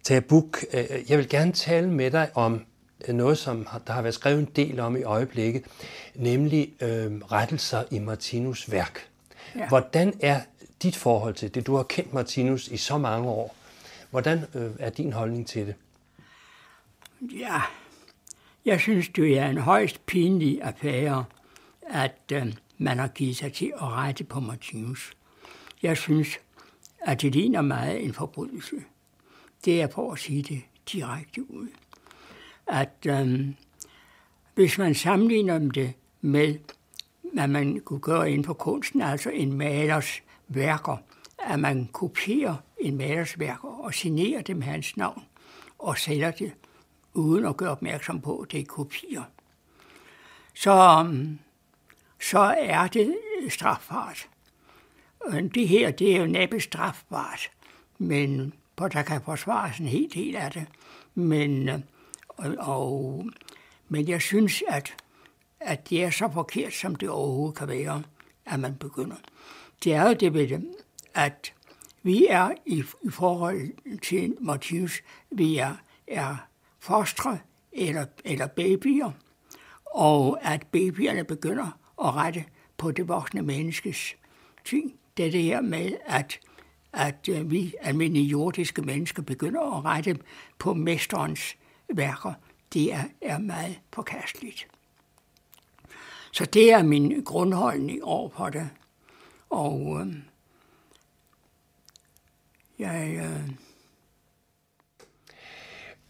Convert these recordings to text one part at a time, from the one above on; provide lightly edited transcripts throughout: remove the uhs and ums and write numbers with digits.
Tage Buch, jeg vil gerne tale med dig om noget, som der har været skrevet en del om i øjeblikket, nemlig rettelser i Martinus' værk. Ja. Hvordan er dit forhold til det? Du har kendt Martinus i så mange år. Hvordan er din holdning til det? Ja, jeg synes, det er en højst pinlig affære, at man har givet sig til at rette på Martinus. Jeg synes, at det ligner meget en forbrydelse. Det er for at sige det direkte ud. At hvis man sammenligner det med, hvad man kunne gøre inden for kunsten, altså en malers værker, at man kopierer en malers værker og signerer dem med hans navn og sælger det, uden at gøre opmærksom på, at det er kopier, så er det strafbart. Det her, det er jo næppe strafbart, men der kan forsvares en hel del af det. Men jeg synes, at det er så forkert, som det overhovedet kan være, at man begynder. Det er jo det ved det, at vi er i forhold til Martinus, vi er fostre eller babyer, og at babyerne begynder at rette på det voksne menneskes ting. Det er det her med, at vi almindelige jordiske mennesker begynder at rette på mesterens værker. Det er meget forkasteligt. Så det er min grundholdning over for det. Og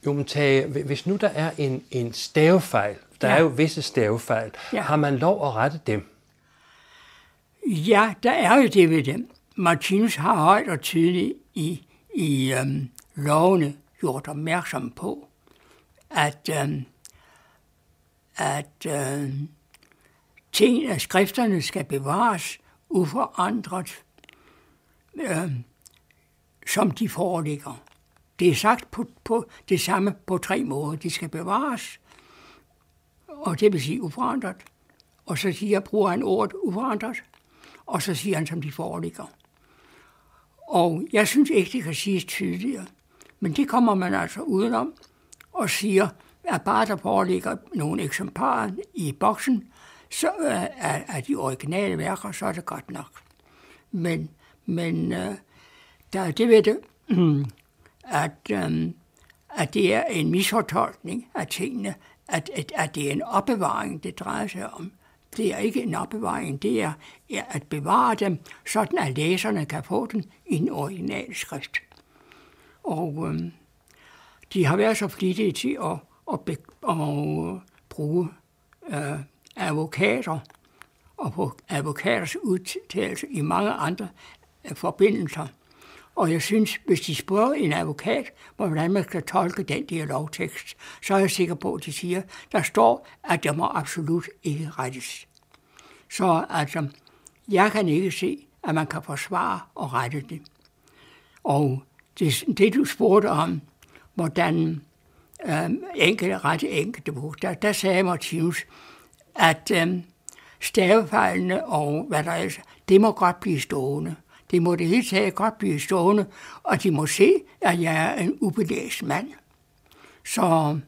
Jo, men Tage, hvis nu der er en stavefejl, der er jo visse stavefejl, har man lov at rette dem? Ja, der er jo det ved dem. Martinus har højt og tydeligt i lovene gjort opmærksom på, at skrifterne skal bevares uforandret, som de foreligger. Det er sagt på det samme på 3 måder. De skal bevares, og det vil sige uforandret. Og så bruger han ordet uforandret, og så siger han, som de foreligger. Og jeg synes ikke, det kan siges tydeligere. Men det kommer man altså udenom og siger, at bare der foreligger nogle eksemplarer i boksen, så er de originale værker, så er det godt nok. Men der er det ved det, at det er en misfortolkning af tingene, at det er en opbevaring, det drejer sig om. Det er ikke en opbevaring, det er at bevare dem, sådan at læserne kan få den i en original skrift. Og de har været så flittige til at bruge advokater og på advokaters udtalelse i mange andre forbindelser. Og jeg synes, hvis de spørger en advokat, hvordan man skal tolke den der lovtekst, så er jeg sikker på, at de siger, der står, at der må absolut ikke rettes. Så altså, jeg kan ikke se, at man kan forsvare og rette det. Og det du spurgte om, hvordan rette enkelte bogstaver, der sagde Martinus, at stavefejlene og hvad der er, det må godt blive stående. Det må det hele taget godt blive stående, og de må se, at jeg er en ubelæst mand. Så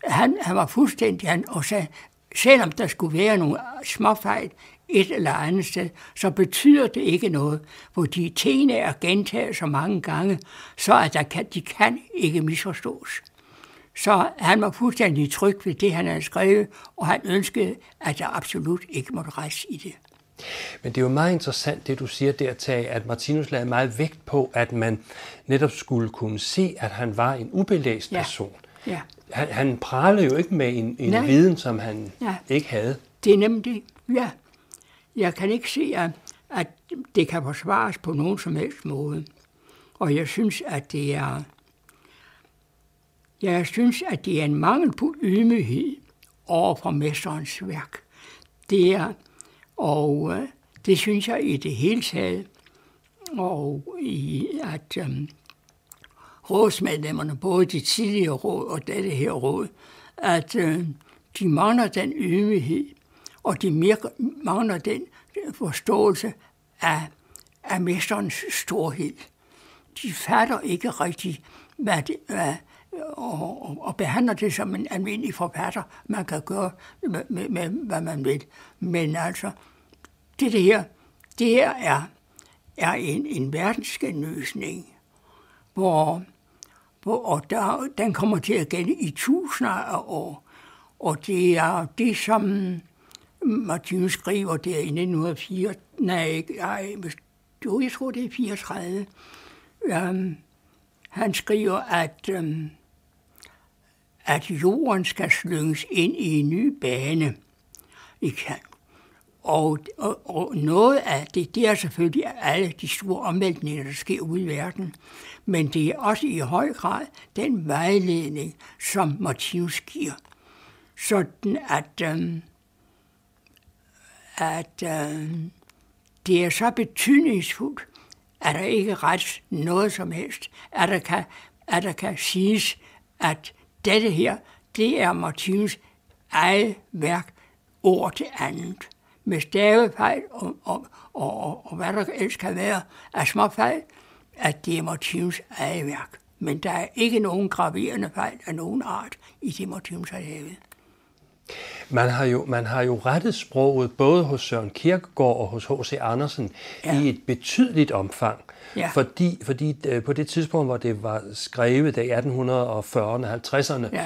han var fuldstændig, og sagde, selvom der skulle være nogle småfejl et eller andet sted, så betyder det ikke noget, fordi tingene er gentaget så mange gange, så at de kan ikke misforstås. Så han var fuldstændig tryg ved det, han havde skrevet, og han ønskede, at der absolut ikke måtte rejse i det. Men det er jo meget interessant, det du siger der, Tage, at Martinus lagde meget vægt på, at man netop skulle kunne se, at han var en ubelæst person. Ja. Han pralede jo ikke med en viden, som han ikke havde. Det er nemlig det. Ja. Jeg kan ikke se, at det kan forsvares på nogen som helst måde. Og jeg synes, at det er en mangel på ydmyghed over for mesterens værk. Det synes jeg i det hele taget, og i at rådsmedlemmerne, både de tidligere råd og dette her råd, at de mangler den ydmyghed, og de mangler den forståelse af mesterens storhed. de fatter ikke rigtigt, og behandler det som en almindelig forfatter. Man kan gøre med hvad man vil. Men altså, det her er en verdensgenløsning, hvor den kommer til at gælde i tusinder af år. Og det er det, som Martinus skriver der i 1904, jeg tror det er 34. Han skriver, at jorden skal slynges ind i en ny bane. Og noget af det er selvfølgelig alle de store omvæltninger, der sker ude i verden. Men det er også i høj grad den vejledning, som Martinus giver. Sådan at det er så betydningsfuldt, at der ikke rettes noget som helst. At der kan siges, at dette her, det er Martinus eget værk, ord til andet. Med stavefejl og hvad der ellers kan være af småfejl, at det er Martinus eget værk. Men der er ikke nogen graverende fejl af nogen art i det, Martinus har lavet. Man har jo rettet sproget både hos Søren Kierkegaard og hos H.C. Andersen i et betydeligt omfang. Ja. Fordi på det tidspunkt, hvor det var skrevet i 1840'erne og 50'erne,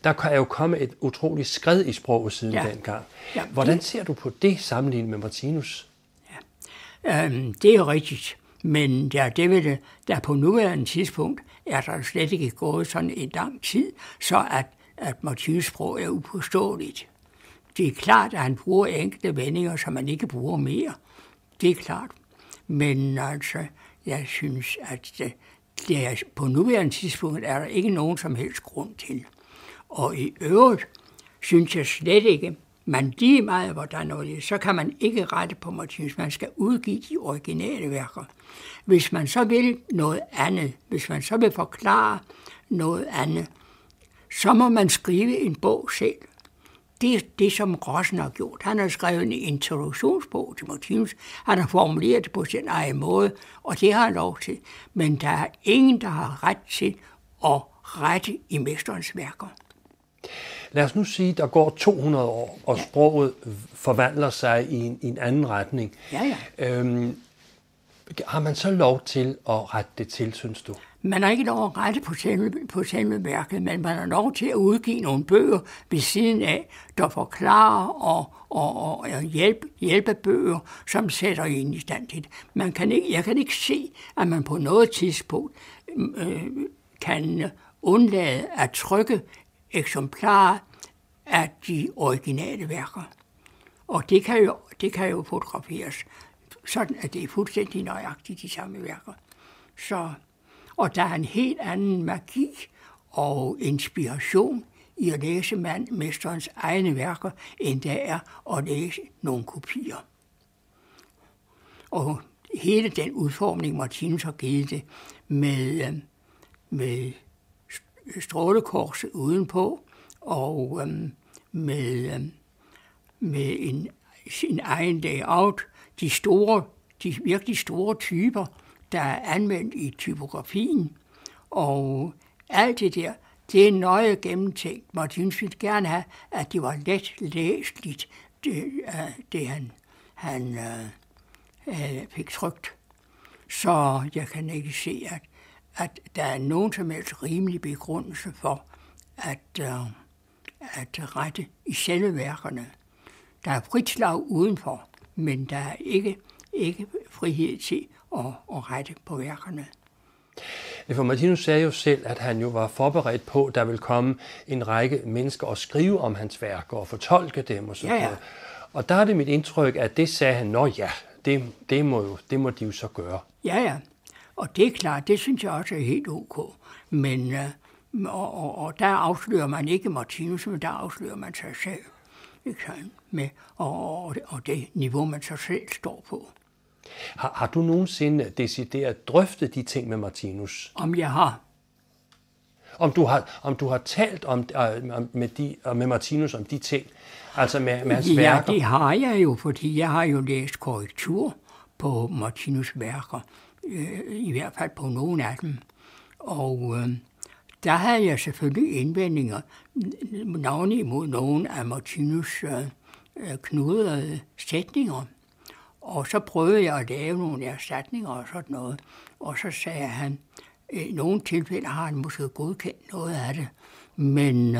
der kan jo komme et utroligt skred i sproget siden dengang. Ja. Hvordan ser du på det sammenlignet med Martinus? Ja. Det er jo rigtigt, men der på nuværende tidspunkt er der slet ikke gået sådan en lang tid, så at Martinus sprog er uforståeligt. Det er klart, at han bruger enkelte vendinger, som man ikke bruger mere. Det er klart. Men altså, jeg synes, at det er, på nuværende tidspunkt er der ikke nogen som helst grund til. Og i øvrigt synes jeg slet ikke, man lige meget, hvordan noget, så kan man ikke rette på Martinus. Man skal udgive de originale værker. Hvis man så vil noget andet, hvis man så vil forklare noget andet, så må man skrive en bog selv. Det er det, som Rossen har gjort. Han har skrevet en introduktionsbog til Martinus. Han har formuleret det på sin egen måde, og det har han lov til. Men der er ingen, der har ret til at rette i mesterens værker. Lad os nu sige, at der går 200 år, og sproget forvandler sig i en anden retning. Ja. Har man så lov til at rette det til, synes du? Man har ikke lov at rette på selve værket, men man har lov til at udgive nogle bøger ved siden af, der forklarer og hjælpe bøger, som sætter en i stand til det. Jeg kan ikke se, at man på noget tidspunkt kan undlade at trykke eksemplarer af de originale værker. Og det kan jo fotograferes, sådan at det er fuldstændig nøjagtigt de samme værker. Og der er en helt anden magi og inspiration i at læse mesterens egne værker, end der er at læse nogle kopier. Og hele den udformning, Martinus har givet det, med strålekorset udenpå, og med sin egen layout, de virkelig store typer, der er anvendt i typografien, og alt det der, det er nøje gennemtænkt. Martinus ville gerne have, at det var let læseligt, det han fik trykt. Så jeg kan ikke se, at der er nogen som helst rimelig begrundelse for at rette i selve værkerne. Der er frit slag udenfor, men der er ikke frihed til at rette på værkerne. For Martinus sagde jo selv, at han jo var forberedt på, at der ville komme en række mennesker og skrive om hans værker og fortolke dem og sådan noget. Og der er det mit indtryk, at det sagde han, det må de jo så gøre. Ja, og det er klart, det synes jeg også er helt ok. Men og der afslører man ikke Martinus, men der afslører man sig selv. Ikke med, og det niveau, man så selv står på. Har du nogensinde decideret drøftet de ting med Martinus? Om jeg har. Om du har talt med Martinus om de ting, altså med hans værker? Ja, det har jeg jo, fordi jeg har jo læst korrektur på Martinus' værker. i hvert fald på nogle af dem. Og der havde jeg selvfølgelig indvendinger, navnlig imod nogle af Martinus knudrede sætninger. Og så prøvede jeg at lave nogle erstatninger og sådan noget. Og så sagde han, i nogle tilfælde har han måske godkendt noget af det, men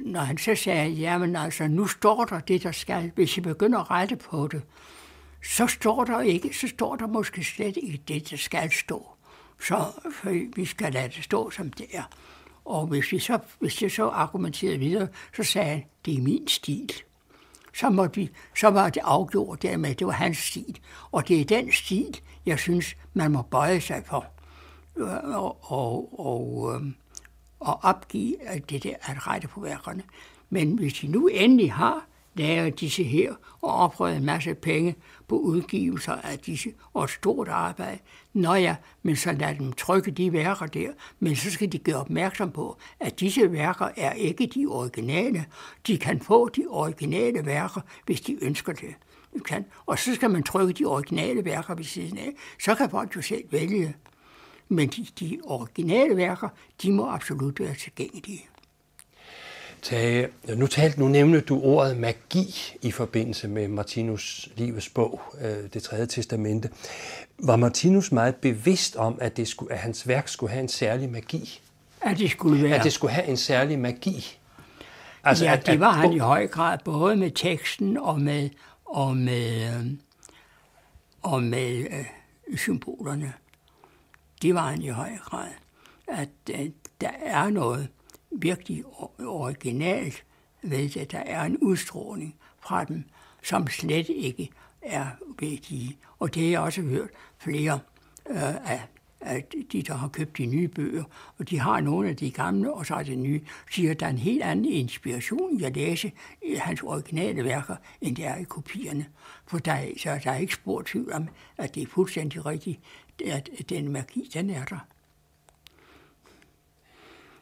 når han så sagde, jamen altså, nu står der det, der skal, hvis I begynder at rette på det, så står der måske slet ikke det, der skal stå. Så vi skal lade det stå, som det er. Og hvis jeg så argumenterede videre, så sagde han, det er min stil. Så var det afgjort dermed, det var hans stil. Og det er den stil, jeg synes, man må bøje sig for. Og opgive det der at rette på værkerne. Men hvis de nu endelig har lavet disse her, og opprøvet en masse penge på udgivelser af disse, og et stort arbejde, men så lad dem trykke de værker der, men så skal de gøre opmærksom på, at disse værker er ikke de originale. De kan få de originale værker, hvis de ønsker det. Og så skal man trykke de originale værker ved siden af. Så kan folk jo selv vælge. Men de originale værker, de må absolut være tilgængelige. Tage, nu nævnte du ordet magi i forbindelse med Martinus' livets bog, Det tredje testamente. Var Martinus meget bevidst om, at hans værk skulle have en særlig magi? At det skulle have en særlig magi? Altså, ja, det var han i høj grad, både med teksten og med symbolerne. Det var han i høj grad. At der er noget virkelig originalt ved det. Der er en udstråling fra dem, som slet ikke er vigtige. Og det har jeg også hørt flere af de, der har købt de nye bøger, og de har nogle af de gamle, og så er det nye, siger, at der er en helt anden inspiration i at læse hans originale værker, end der er i kopierne. For der er ikke spor tvivl om, at det er fuldstændig rigtigt, at den magi, den er der.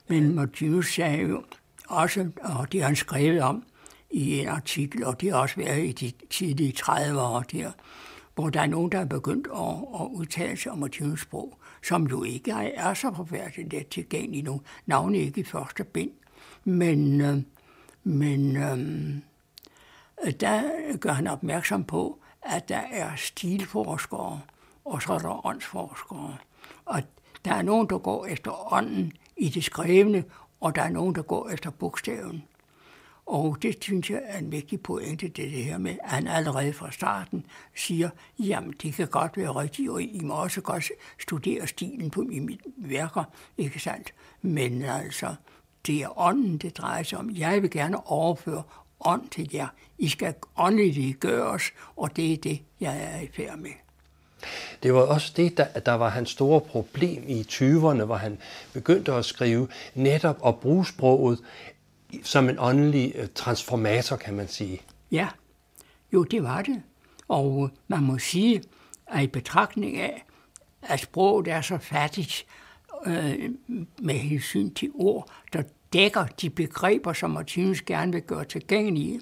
Men Martinus sagde jo også, og det har han skrevet om i en artikel, og det har også været i de tidlige 30'ere der, hvor der er nogen, der er begyndt at udtale sig om Martinus' sprog, som jo ikke er så forfærdeligt let tilgængeligt nu, navnet ikke i første bind. Men der gør han opmærksom på, at der er stilforskere, og så er der åndsforskere. Og der er nogen, der går efter ånden i det skrevne, og der er nogen, der går efter bogstaven. Og det synes jeg er en vigtig pointe, det her med, at han allerede fra starten siger, jamen det kan godt være rigtigt, og I må også godt studere stilen på mine værker, ikke sandt? Men altså, det er ånden, det drejer sig om. Jeg vil gerne overføre ånd til jer. I skal åndeligt gøres, og det er det, jeg er i færd med. Det var også det, der var hans store problem i 20'erne, hvor han begyndte at skrive netop og bruge sproget som en åndelig transformator, kan man sige. Ja, jo, det var det. Og man må sige, at i betragtning af, at sproget er så fattigt med hensyn til ord, der dækker de begreber, som Martinus gerne vil gøre tilgængelige,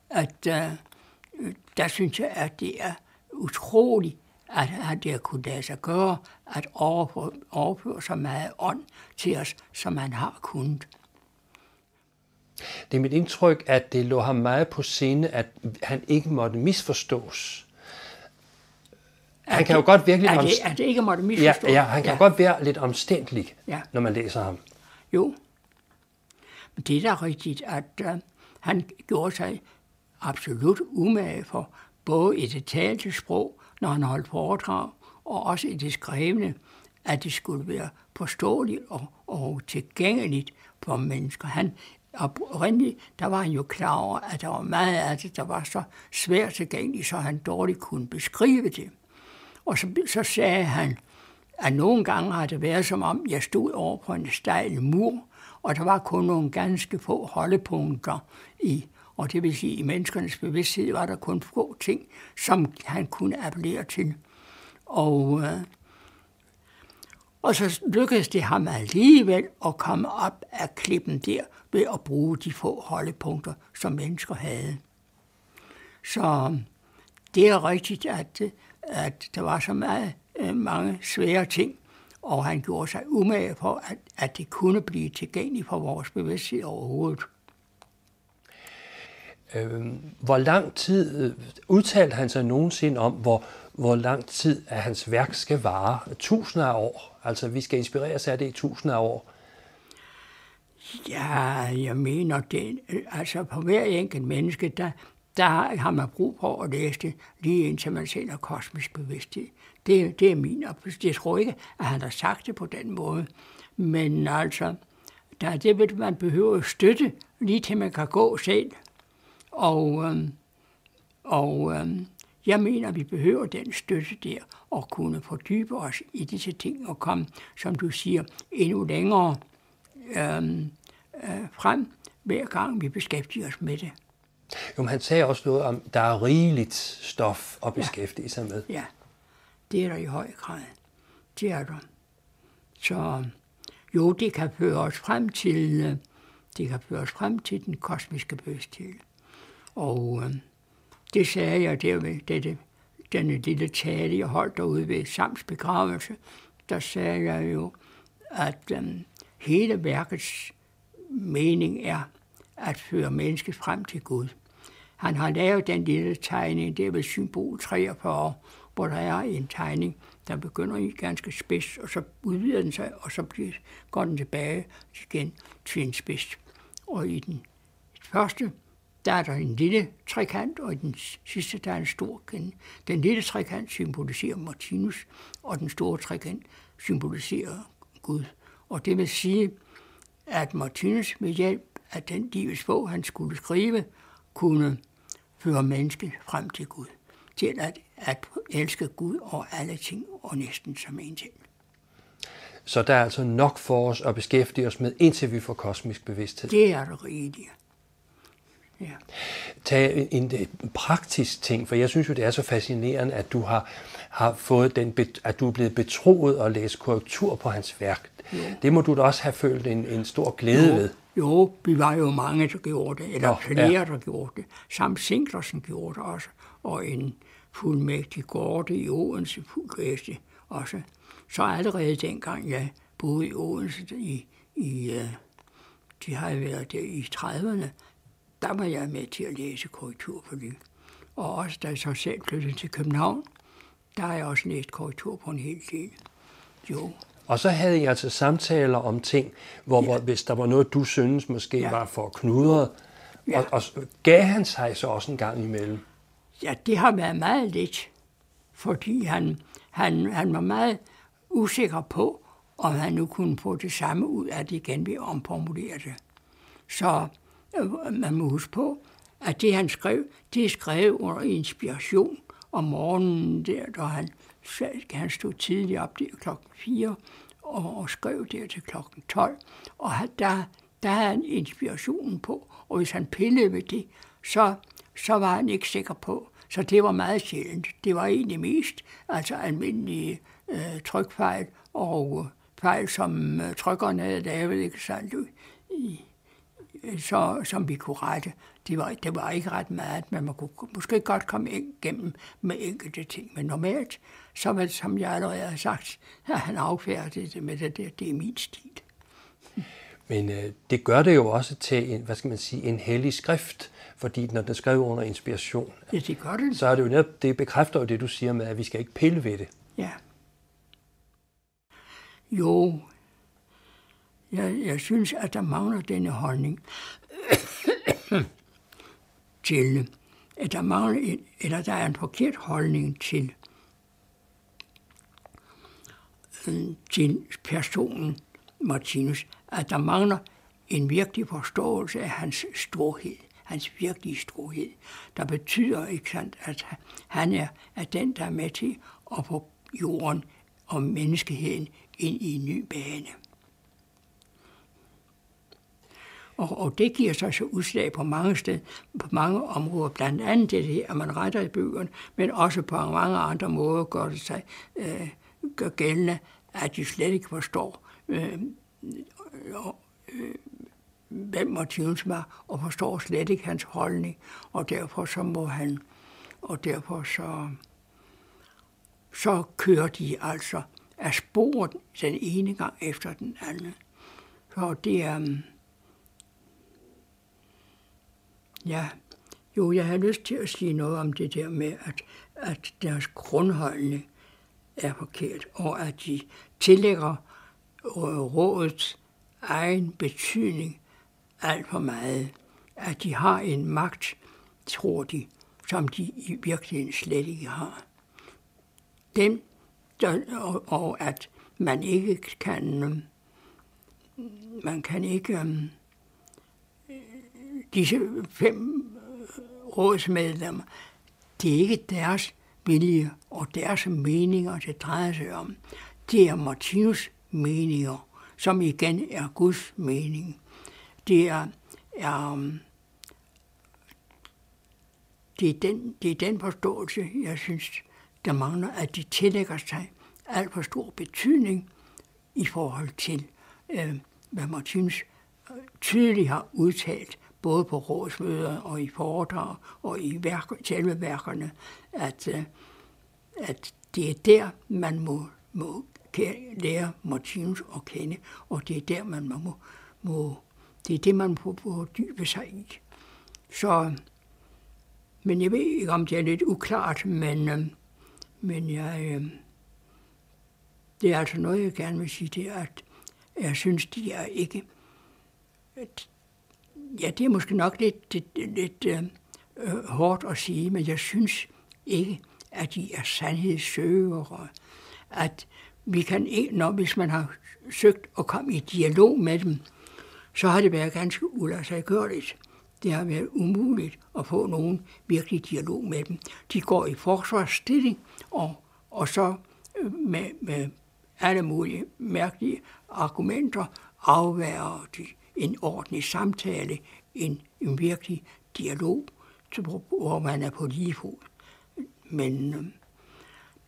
at der synes jeg, at det er utroligt, at det kunne lade sig gøre, at overføre så meget ånd til os, som man har kunnet. Det er mit indtryk, at det lå ham meget på sinde, at han ikke måtte misforstås. Han kan jo godt virkelig at det ikke måtte misforstås. Ja, han kan godt være lidt omstændelig, når man læser ham. Jo, men det er da rigtigt, at han gjorde sig absolut umage for både i det talte sprog, når han holdt foredrag, og også i det skrevne, at det skulle være forståeligt og tilgængeligt for mennesker. Oprindeligt, der var han jo klar over, at der var meget af det, der var så svært tilgængeligt, så han dårligt kunne beskrive det. Og så sagde han, at nogle gange har det været som om, jeg stod over på en stejl mur, og der var kun nogle ganske få holdepunkter i. Og det vil sige, at i menneskernes bevidsthed var der kun få ting, som han kunne appellere til. Og så lykkedes det ham alligevel at komme op af klippen der ved at bruge de få holdepunkter, som mennesker havde. Så Det er rigtigt, at der var så mange svære ting, og han gjorde sig umage for, at det kunne blive tilgængeligt for vores bevidsthed overhovedet. Hvor lang tid udtalte han sig nogensinde om, hvor lang tid at hans værk skal vare? 1000 af år. Altså, vi skal inspireres af det i 1000 af år. Ja, jeg mener det. Altså, på hver enkelt menneske, der har man brug for at læse det, lige indtil man selv er kosmisk bevidsthed. Det er min oplevelse. Jeg tror ikke, at han har sagt det på den måde. Men altså, det vil man behøver støtte, lige til man kan gå selv. Og jeg mener, at vi behøver den støtte der, og kunne fordybe os i disse ting, og komme, som du siger, endnu længere frem, hver gang vi beskæftiger os med det. Jo, men han sagde også noget om, der er rigeligt stof at beskæftige sig med. Ja, det er der i høj grad. Det er der. Så jo, det kan føre os frem til den kosmiske bevidsthed. Og det sagde jeg der ved denne lille tale, jeg holdt derude ved Sams begravelse. Der sagde jeg jo, at hele værkets mening er at føre mennesket frem til Gud. Han har lavet den lille tegning, det er vel symbol 43, hvor der er en tegning, der begynder i ganske spids, og så udvider den sig, og så går den tilbage igen til en spids. Og i den første, der er der en lille trekant, og i den sidste, der er en stor kende. Den lille trekant symboliserer Martinus, og den store trekant symboliserer Gud. Og det vil sige, at Martinus med hjælp af den livets bog, han skulle skrive, kunne føre mennesket frem til Gud. Til at elske Gud over alle ting, og næsten som en ting. Så der er altså nok for os at beskæftige os med, indtil vi får kosmisk bevidsthed? Det er det rigeligt. Ja. Tag en praktisk ting, for jeg synes jo, det er så fascinerende, at du har fået at du er blevet betroet at læse korrektur på hans værk. Jo. Det må du da også have følt en stor glæde ved. Jo, vi var jo mange, der gjorde det, eller flere, der gjorde det. Sam Sinklersen gjorde det også, og en fuldmægtig Gorte i Odense læste også. Så allerede dengang jeg boede i Odense, det har været der i 30'erne, der var jeg med til at læse korrektur på det. Og også da jeg så selv flyttede til København, der har jeg også læst korrektur på en hel del. Jo. Og så havde I altså samtaler om ting, hvor hvis der var noget, du synes måske var for knudret, og gav han sig så også en gang imellem? Ja, det har været meget lidt, fordi han var meget usikker på, om han nu kunne få det samme ud af det igen ved at omformulere det. Så man må huske på, at det han skrev, det er skrevet under inspiration om morgenen der, da han stod tidligt op der klokken 4 og skrev der til klokken 12. Og der havde han inspirationen på, og hvis han pillede ved det, så var han ikke sikker på. Så det var meget sjældent. Det var egentlig mest altså almindelige trykfejl og fejl, som trykkerne havde lavet, ikke sandt, som vi kunne rette. Det var ikke ret meget, men man kunne måske godt komme igennem med enkelte ting. Men normalt, så var det, som jeg allerede har sagt, at han affærdede det med det der, det er min stil. Men det gør det jo også til en hellig skrift, fordi når den skrev under inspiration, ja, det gør det. Så er det jo netop, det bekræfter jo det, du siger med, at vi skal ikke pille ved det. Ja. Jo, jeg synes, at der mangler denne holdning til, at der er en forkert holdning til personen Martinus, at der mangler en virkelig forståelse af hans storhed, hans virkelige storhed, der betyder, ikke sandt, at han er den, der er med til at få jorden og menneskeheden ind i en ny bane. Og det giver sig så udslag på mange steder, på mange områder, blandt andet det her, at man retter i bøgerne, men også på mange andre måder gør det sig gør gældende, at de slet ikke forstår, hvem Martinus var, og forstår slet ikke hans holdning, og derfor så må han og derfor så kører de altså af sporet den ene gang efter den anden. Så det er, ja, jo, jeg har lyst til at sige noget om det der med, at deres grundholdning er forkert, og at de tillægger rådets egen betydning alt for meget. At de har en magt, tror de, som de i virkeligheden slet ikke har. Og at man ikke kan, disse 5 rådsmedlemmer, det er ikke deres vilje og deres meninger, det drejer sig om. Det er Martinus' meninger, som igen er Guds mening. Det er den forståelse, jeg synes, der mangler, at de tillægger sig alt for stor betydning i forhold til, hvad Martinus tydeligt har udtalt, både på rådsmøder og i foredrag og i selve værkerne, at det er der, man må lære Martinus at kende, og det er der, man det er det, man må dybe sig i. Så, men jeg ved ikke, om det er lidt uklart, men det er altså noget, jeg gerne vil sige, det er, at jeg synes, de er ikke. Ja, det er måske nok lidt hårdt at sige, men jeg synes ikke, at de er sandhedssøgere. At vi kan ikke, hvis man har søgt at komme i dialog med dem, så har det været ganske uladsiggørligt. Det har været umuligt at få nogen virkelig dialog med dem. De går i forsvarsstilling, og så med alle mulige mærkelige argumenter afværger de en ordentlig samtale, en virkelig dialog, hvor man er på lige fod. Men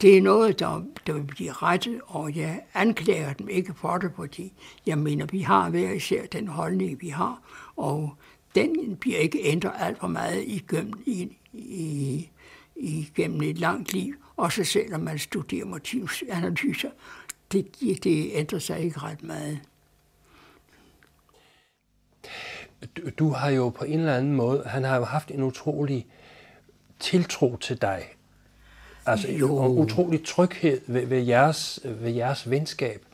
det er noget, der vil blive rettet, og jeg anklager dem ikke for det, fordi jeg mener, vi har hver især den holdning, vi har, og den bliver ikke ændret alt for meget igennem et langt liv, også selvom man studerer Martinus' analyser. Det ændrer sig ikke ret meget. Du har jo på en eller anden måde, han har jo haft en utrolig tiltro til dig. Altså en utrolig tryghed ved jeres venskab.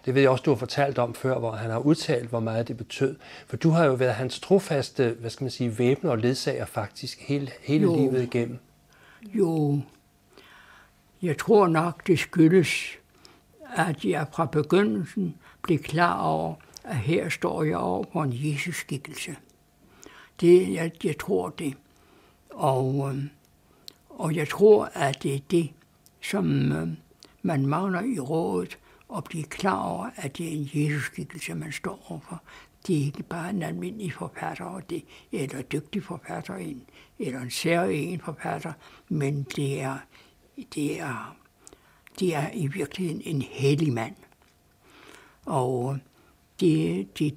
Det ved jeg også, du har fortalt om før, hvor han har udtalt, hvor meget det betød. For du har jo været hans trofaste, væbner og ledsager faktisk hele livet igennem. Jo, jeg tror nok, det skyldes, at jeg fra begyndelsen blev klar over, at her står jeg over på en Jesus-skikkelse. Jeg tror det. Og jeg tror, at det er det, som man mangler i rådet, at blive klar over, at det er en Jesus-skikkelse, man står overfor. Det er ikke bare en almindelig forfatter, eller dygtig forfatter, eller en særlig forfatter, men det er i virkeligheden en hellig mand. Og det er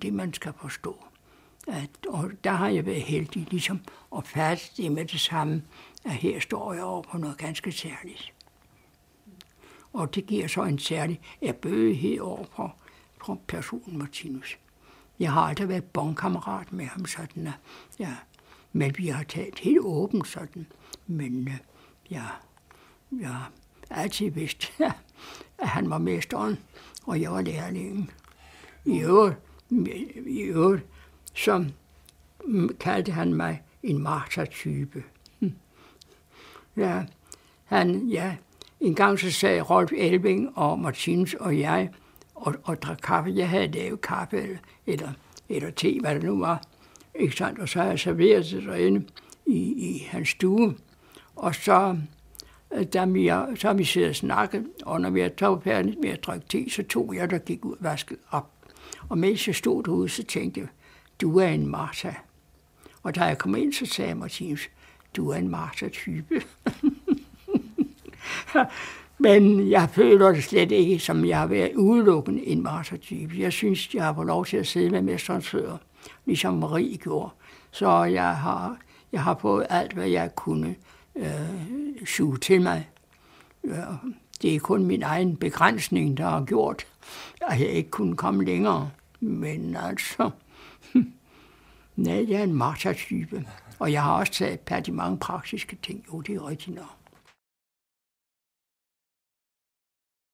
det, man skal forstå. Og der har jeg været heldig ligesom at fatte det med det samme, at her står jeg over på noget ganske særligt. Og det giver så en særlig ærbødighed over for personen Martinus. Jeg har aldrig været bonkammerat med ham sådan, ja, men vi har talt helt åbent sådan. Men jeg har altid vidst, at han var mesteren, og jeg var lærlingen. I øvrigt, så kaldte han mig en martertype. Ja, en gang så sagde Rolf Elving og Martinus og jeg og drak kaffe. Jeg havde lavet kaffe eller te, hvad det nu var. Ikke sandt? Og så havde jeg serveret det derinde i hans stue. Og så har vi siddet og snakket, og når vi var færdige med at drikke te, så tog jeg, der gik ud og vaskede op. Og mens jeg stod derude, så tænkte jeg, du er en Martha. Og da jeg kom ind, så sagde Martinus, du er en Martha-type. Men jeg føler det slet ikke, som jeg har været udelukkende en Martha-type. Jeg synes, jeg har fået lov til at sidde med mesterens fødder, ligesom Marie gjorde. Så Jeg har fået alt, hvad jeg kunne suge til mig. Det er kun min egen begrænsning, der har gjort, at jeg ikke kunne komme længere. Men altså, nej, jeg er en martyrtype. Og jeg har også taget mange praktiske ting. Jo, det er rigtigt nok.